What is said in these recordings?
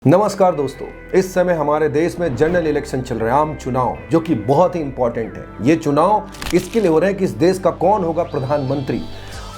नमस्कार दोस्तों, इस समय हमारे देश में जनरल इलेक्शन चल रहे हैं, आम चुनाव, जो कि बहुत ही इंपॉर्टेंट है। ये चुनाव इसके लिए हो रहे हैं कि इस देश का कौन होगा प्रधानमंत्री।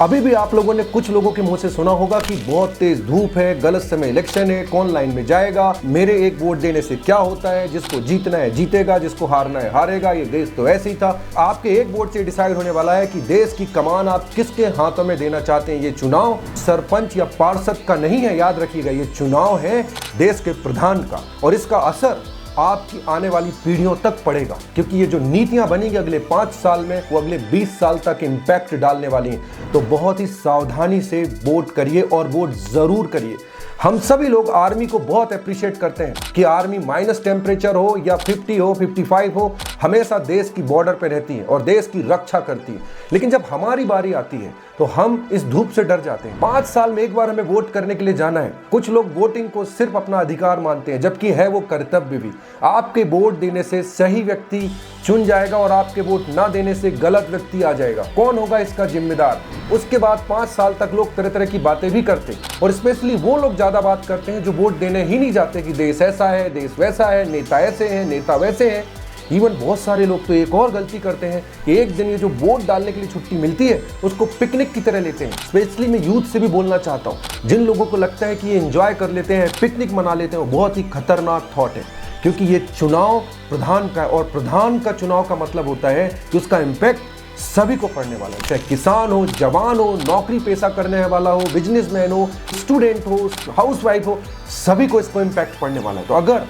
अभी भी आप लोगों ने कुछ लोगों के मुंह से सुना होगा कि बहुत तेज धूप है, गलत समय इलेक्शन है, कौन लाइन में जाएगा, मेरे एक वोट देने से क्या होता है, जिसको जीतना है जीतेगा, जिसको हारना है हारेगा, ये देश तो ऐसे ही था। आपके एक वोट से डिसाइड होने वाला है कि देश की कमान आप किसके हाथों में देना चाहते हैं। ये चुनाव सरपंच या पार्षद का नहीं है, याद रखिएगा, ये चुनाव है देश के प्रधान का, और इसका असर आपकी आने वाली पीढ़ियों तक पड़ेगा, क्योंकि ये जो नीतियां बनेंगी अगले 5 साल में, वो अगले 20 साल तक इम्पैक्ट डालने वाली हैं। तो बहुत ही सावधानी से वोट करिए और वोट जरूर करिए। हम सभी लोग आर्मी को बहुत अप्रिशिएट करते हैं कि आर्मी माइनस टेम्परेचर हो या 50 हो 55 हो, हमेशा देश की बॉर्डर पे रहती है और देश की रक्षा करती है। लेकिन जब हमारी बारी आती है तो हम इस धूप से डर जाते हैं। 5 साल में एक बार हमें वोट करने के लिए जाना है। कुछ लोग वोटिंग को सिर्फ अपना अधिकार मानते हैं, जबकि है वो कर्तव्य भी। आपके वोट देने से सही व्यक्ति चुन जाएगा और आपके वोट ना देने से गलत व्यक्ति आ जाएगा। कौन होगा इसका जिम्मेदार? उसके बाद 5 साल तक लोग तरह तरह की बातें भी करते हैं, और स्पेशली वो लोग ज्यादा बात करते हैं जो वोट देने ही नहीं जाते कि देश ऐसा है, देश वैसा है, नेता ऐसे हैं, नेता वैसे हैं। इवन बहुत सारे लोग तो एक और गलती करते हैं कि एक दिन ये जो वोट डालने के लिए छुट्टी मिलती है उसको पिकनिक की तरह लेते हैं। स्पेशली मैं यूथ से भी बोलना चाहता हूँ, जिन लोगों को लगता है कि ये एंजॉय कर लेते हैं, पिकनिक मना लेते हैं, वो बहुत ही खतरनाक थॉट है। क्योंकि ये चुनाव प्रधान का है, और प्रधान का चुनाव का मतलब होता है कि उसका इम्पैक्ट सभी को पड़ने वाला है, चाहे किसान हो, जवान हो, नौकरी पेशा करने वाला हो, बिजनेसमैन हो, स्टूडेंट हो, हाउसवाइफ हो, सभी को इसको इम्पैक्ट पड़ने वाला है। तो अगर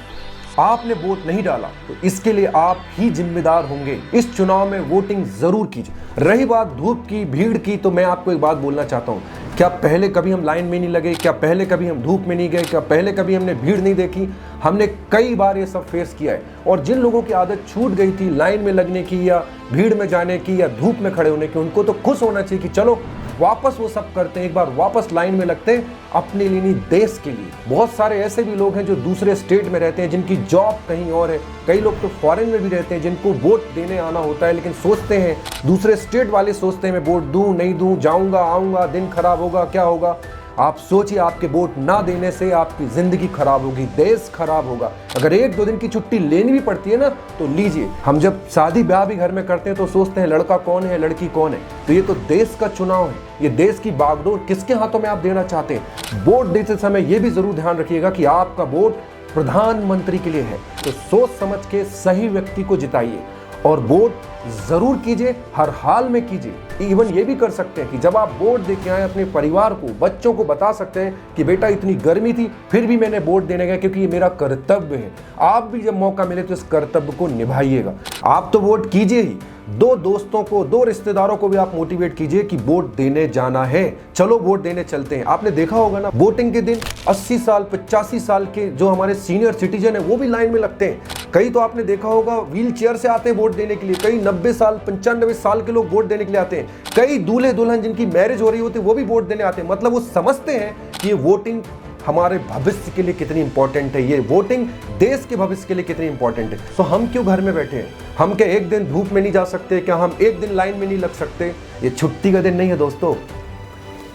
आपने वोट नहीं डाला तो इसके लिए आप ही जिम्मेदार होंगे। इस चुनाव में वोटिंग जरूर कीजिए। रही बात धूप की, भीड़ की, तो मैं आपको एक बात बोलना चाहता हूँ, क्या पहले कभी हम लाइन में नहीं लगे? क्या पहले कभी हम धूप में नहीं गए? क्या पहले कभी हमने भीड़ नहीं देखी? हमने कई बार ये सब फेस किया है। और जिन लोगों की आदत छूट गई थी लाइन में लगने की, या भीड़ में जाने की, या धूप में खड़े होने की, उनको तो खुश होना चाहिए कि चलो वापस वो सब करते हैं, एक बार वापस लाइन में लगते हैं, अपने लिए नहीं, देश के लिए। बहुत सारे ऐसे भी लोग हैं जो दूसरे स्टेट में रहते हैं, जिनकी जॉब कहीं और है। कई लोग तो फॉरेन में भी रहते हैं, जिनको वोट देने आना होता है, लेकिन सोचते हैं, दूसरे स्टेट वाले सोचते हैं मैं वोट दूं नहीं दूं, जाऊंगा आऊंगा, दिन खराब होगा, क्या होगा। आप सोचिए, आपके वोट ना देने से आपकी जिंदगी खराब होगी, देश खराब होगा। अगर 1-2 दिन की छुट्टी लेनी भी पड़ती है ना, तो लीजिए। हम जब शादी ब्याह भी घर में करते हैं तो सोचते हैं लड़का कौन है, लड़की कौन है। तो ये तो देश का चुनाव है, ये देश की बागडोर किसके हाथों में आप देना चाहते हैं। वोट देते समय ये भी जरूर ध्यान रखिएगा कि आपका वोट प्रधानमंत्री के लिए है। तो सोच समझ के सही व्यक्ति को जिताइए और वोट जरूर कीजिए, हर हाल में कीजिए। इवन ये भी कर सकते हैं कि जब आप वोट देके आए, अपने परिवार को, बच्चों को बता सकते हैं कि बेटा इतनी गर्मी थी फिर भी मैंने वोट देने गया, क्योंकि ये मेरा कर्तव्य है। आप भी जब मौका मिले तो इस कर्तव्य को निभाइएगा। आप तो वोट कीजिए ही, 2 दोस्तों को, 2 रिश्तेदारों को भी आप मोटिवेट कीजिए कि वोट देने जाना है, चलो वोट देने चलते हैं। आपने देखा होगा ना, वोटिंग के दिन 80 साल 85 साल के जो हमारे सीनियर सिटीजन है वो भी लाइन में लगते हैं। कई तो आपने देखा होगा व्हील चेयर से आते हैं वोट देने के लिए, कई 90 साल 95 साल के लोग वोट देने के लिए आते हैं, कई दूल्हे दुल्हन जिनकी मैरिज हो रही होती है वो भी वोट देने आते हैं। मतलब वो समझते हैं कि ये वोटिंग हमारे भविष्य के लिए कितनी इंपॉर्टेंट है, ये वोटिंग देश के भविष्य के लिए कितनी इंपॉर्टेंट है। तो हम क्यों घर में बैठे हैं? हम क्या एक दिन धूप में नहीं जा सकते? क्या हम एक दिन लाइन में नहीं लग सकते? ये छुट्टी का दिन नहीं है दोस्तों,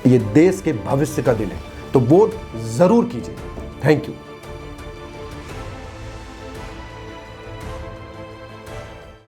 ये देश के भविष्य का दिन है। तो वोट जरूर कीजिए। Thank you.